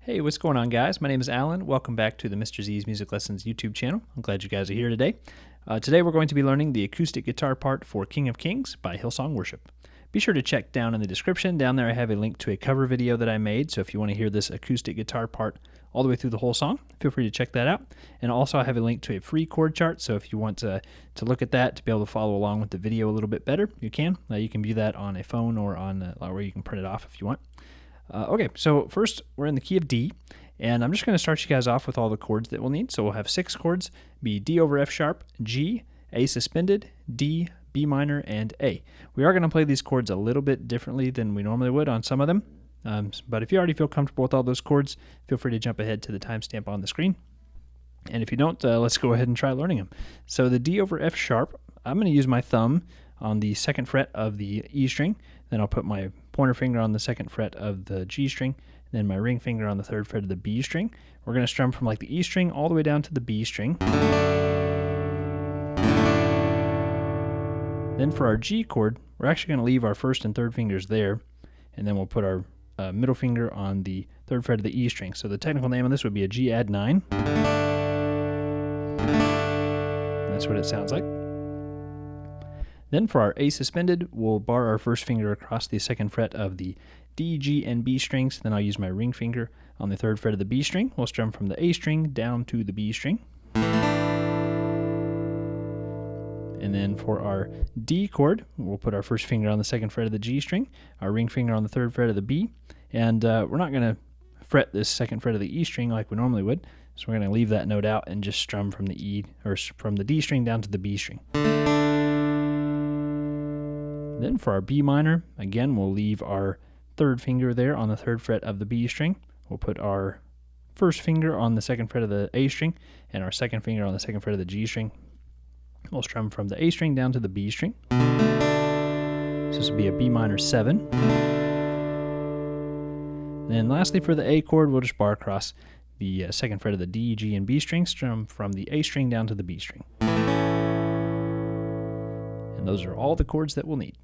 Hey, what's going on, guys? My name is Alan. Welcome back to the Mr. Z's Music Lessons YouTube channel. I'm glad you guys are here today. Today we're going to be learning the acoustic guitar part for King of Kings by Hillsong Worship. Be sure to check down in the description. Down there I have a link to a cover video that I made, so if you want to hear this acoustic guitar part all the way through the whole song, feel free to check that out. And also I have a link to a free chord chart, so if you want to look at that to be able to follow along with the video a little bit better, you can. You can view that on a phone or on where you can print it off if you want. Okay, so first we're in the key of D, and I'm just going to start you guys off with all the chords that we'll need. So we'll have 6 chords, be D over F sharp, G, A suspended, D, B minor, and A. We are going to play these chords a little bit differently than we normally would on some of them, but if you already feel comfortable with all those chords, feel free to jump ahead to the timestamp on the screen. And if you don't, let's go ahead and try learning them. So the D over F sharp, I'm going to use my thumb on the 2nd fret of the E string, then I'll put my pointer finger on the 2nd fret of the G string, then my ring finger on the 3rd fret of the B string. We're going to strum from like the E string all the way down to the B string. Then for our G chord, we're actually going to leave our 1st and 3rd fingers there, and then we'll put our middle finger on the 3rd fret of the E string. So the technical name of this would be a G add 9. And that's what it sounds like. Then for our A suspended, we'll bar our 1st finger across the 2nd fret of the D, G, and B strings. Then I'll use my ring finger on the 3rd fret of the B string. We'll strum from the A string down to the B string. And then for our D chord, we'll put our 1st finger on the 2nd fret of the G string, our ring finger on the 3rd fret of the B, and we're not going to fret this 2nd fret of the E string like we normally would, so we're going to leave that note out and just strum from the E, or from the D string down to the B string. Then for our B minor, again, we'll leave our 3rd finger there on the 3rd fret of the B string. We'll put our 1st finger on the 2nd fret of the A string and our 2nd finger on the 2nd fret of the G string. We'll strum from the A string down to the B string. So this will be a B minor 7. Then lastly for the A chord, we'll just bar across the 2nd fret of the D, G, and B string, strum from the A string down to the B string. And those are all the chords that we'll need.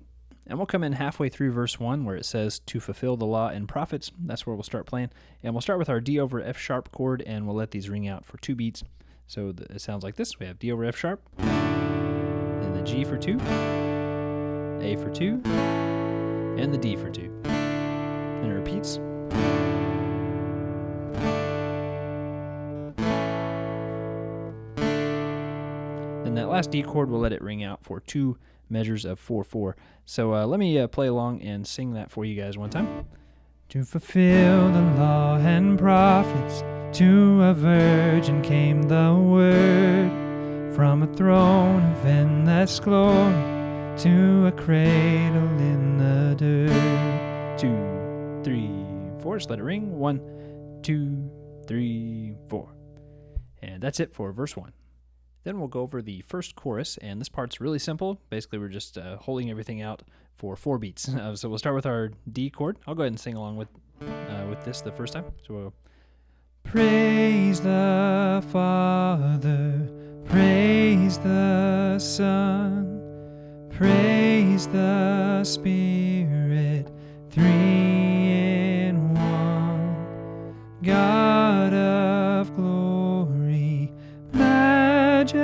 And we'll come in halfway through verse 1 where it says, to fulfill the law and prophets. That's where we'll start playing. And we'll start with our D over F sharp chord, and we'll let these ring out for 2 beats. So it sounds like this. We have D over F sharp, then the G for 2, A for 2, and the D for 2. And it repeats. Then that last D chord, we'll let it ring out for 2 measures of 4/4. So let me play along and sing that for you guys one time. To fulfill the law and prophets, to a virgin came the word, from a throne of endless glory, to a cradle in the dirt. 2, 3, 4. Just let it ring. 1, 2, 3, 4. And that's it for verse 1. Then we'll go over the first chorus, and this part's really simple. Basically, we're just holding everything out for 4 beats. So we'll start with our D chord. I'll go ahead and sing along with this the first time. So we'll go, praise the Father, praise the Son, praise the Spirit, 3 in 1, God of glory, majesty,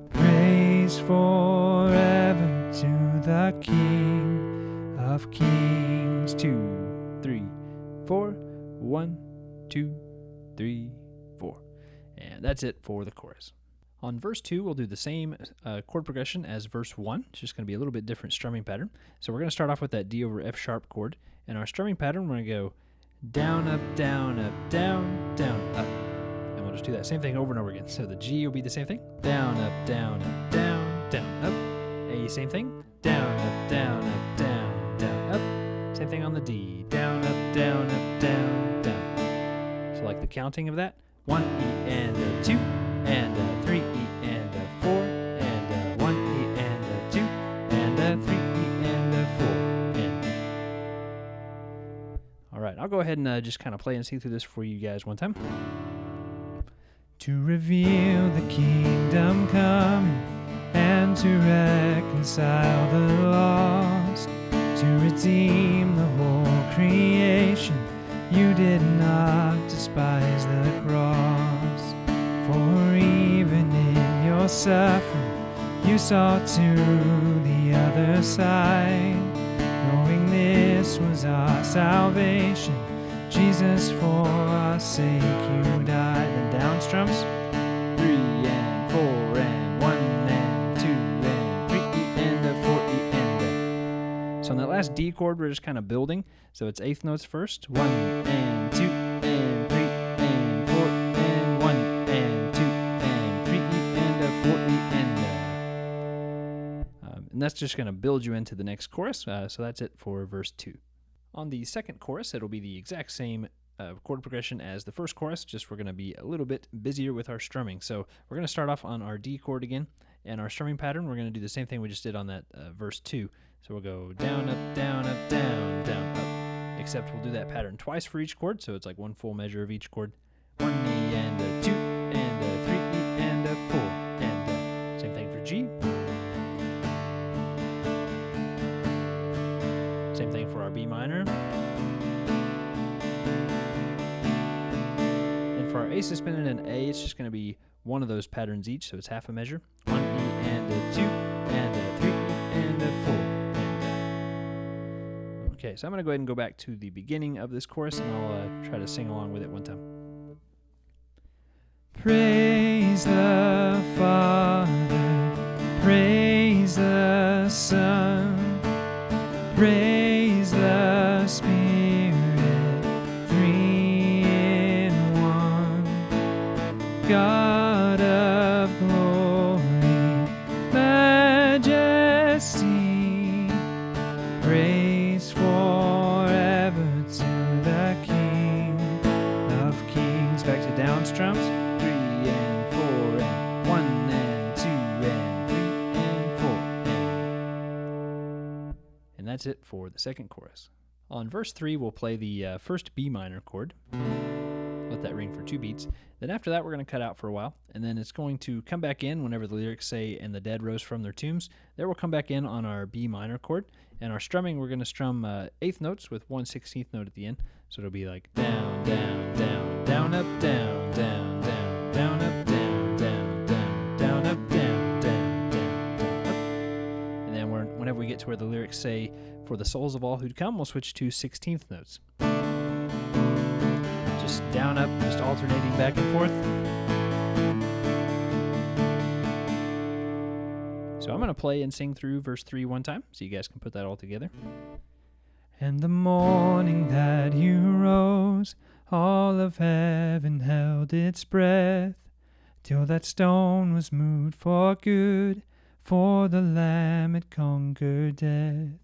praise forever to the King of Kings. 2, 3, 4. 1, 2, 3, 4. And that's it for the chorus. On verse 2, we'll do the same chord progression as verse 1. It's just going to be a little bit different strumming pattern. So we're going to start off with that D over F sharp chord. And our strumming pattern, we're going to go down, up, down, up, down, down, up. And we'll just do that same thing over and over again. So the G will be the same thing. Down, up, down, up, down, down, up. A, same thing. Down, up, down, up, down, down, up. Same thing on the D. Down, up, down, up, down, down. So like the counting of that. 1 E and a 2 and a 3 E and a 4 and a 1 E and a 2 and a 3 E and a 4 and. All right, I'll go ahead and just kind of play and sing through this for you guys one time. To reveal the kingdom coming and to reconcile the lost, to redeem the whole creation saw to the other side, knowing this was our salvation. Jesus, for our sake you died. Then down strums, 3 and 4 and 1 and 2 and 3 and a 4 and a. So on that last D chord, we're just kind of building. So it's eighth notes first, 1 and 2 and 3 and 4 and 1 and 2 and 3 and a 4 and a. And that's just going to build you into the next chorus. So that's it for verse 2. On the second chorus, it'll be the exact same chord progression as the first chorus, just we're going to be a little bit busier with our strumming. So we're going to start off on our D chord again, and our strumming pattern, we're going to do the same thing we just did on that verse 2. So we'll go down, up, down, up, down, down, up, except we'll do that pattern twice for each chord, so it's like one full measure of each chord. 1 E and a 2 and a 3 E and a 4 and a. Same thing for G. Same thing for our B minor. And for our A suspended and A, it's just going to be one of those patterns each, so it's half a measure. 1 E and a 2 and a 3 E and a 4 and a. Okay, so I'm going to go ahead and go back to the beginning of this chorus, and I'll try to sing along with it one time. Praise the Father, praise the Son, praise the Spirit, 3 in 1. God of glory, majesty, praise forever to the King of Kings. Back to down strums. 3 and 4 and 1 and 2 and 3 and 4 and that's it for the second chorus. On verse 3, we'll play the first B minor chord. Let that ring for 2 beats. Then after that, we're going to cut out for a while, and then it's going to come back in whenever the lyrics say, "And the dead rose from their tombs." There we'll come back in on our B minor chord, and our strumming, we're going to strum eighth notes with 1/16th note at the end. So it'll be like down, down, down, down, up, down, down, down, down, up, down, down, down, down, up, down, down, down, down, up. And then whenever we get to where the lyrics say, "For the souls of all who'd come," we'll switch to 16th notes. Just down, up, just alternating back and forth. So I'm going to play and sing through verse 3 one time, so you guys can put that all together. And the morning that you rose, all of heaven held its breath, till that stone was moved for good, for the Lamb had conquered death.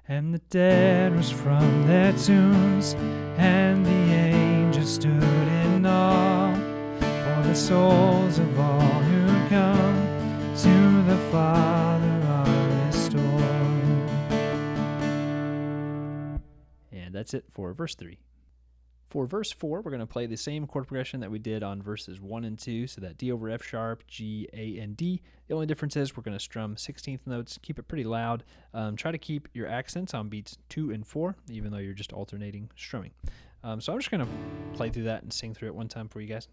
And the dead rose from their tombs, and the angels stood in awe, for the souls of all who come to the Father are restored. And that's it for verse 3. For verse 4, we're going to play the same chord progression that we did on verses 1 and 2, so that D over F sharp, G, A, and D. The only difference is we're going to strum 16th notes, keep it pretty loud. Try to keep your accents on beats 2 and 4, even though you're just alternating strumming. So I'm just going to play through that and sing through it one time for you guys.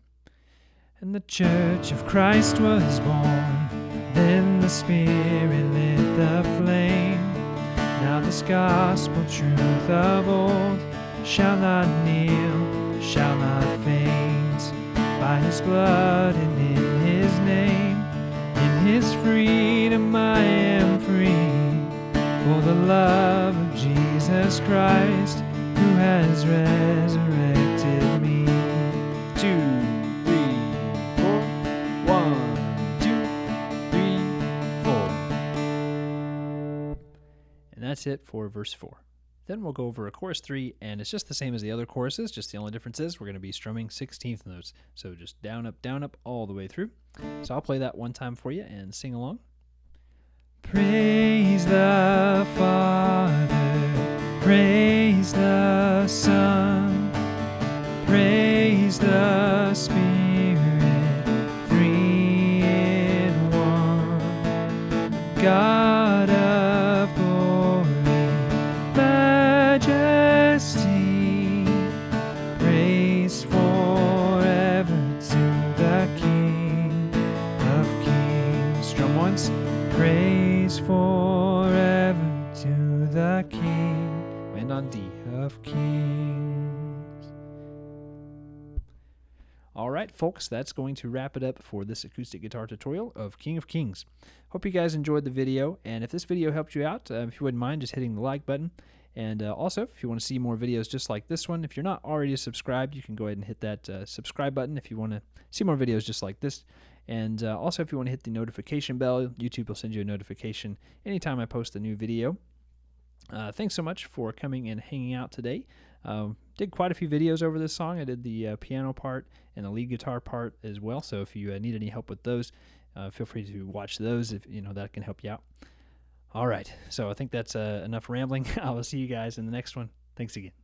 And the Church of Christ was born, then the Spirit lit the flame. Now this gospel truth of old shall not kneel, shall not faint. By his blood and in his name, in his freedom I am free. For the love of Jesus Christ, who has resurrected me. 2, 3, 4. 1, 2, 3, 4. And that's it for verse 4. Then we'll go over a chorus 3, and it's just the same as the other choruses, just the only difference is we're going to be strumming 16th notes. So just down, up, all the way through. So I'll play that one time for you and sing along. Praise the Father, praise the Son, praise the Spirit, 3 in 1. God of glory, majesty, praise forever to the King of Kings. Strum once. Praise of Kings. All right, folks, that's going to wrap it up for this acoustic guitar tutorial of King of Kings. Hope you guys enjoyed the video, and if this video helped you out, if you wouldn't mind just hitting the like button. And also, if you want to see more videos just like this one, if you're not already subscribed, you can go ahead and hit that subscribe button if you want to see more videos just like this. And also, if you want to hit the notification bell, YouTube will send you a notification anytime I post a new video. Thanks so much for coming and hanging out today. Did quite a few videos over this song. I did the piano part and the lead guitar part as well. So if you need any help with those, feel free to watch those if that can help you out. All right, so I think that's enough rambling. I will see you guys in the next one. Thanks again.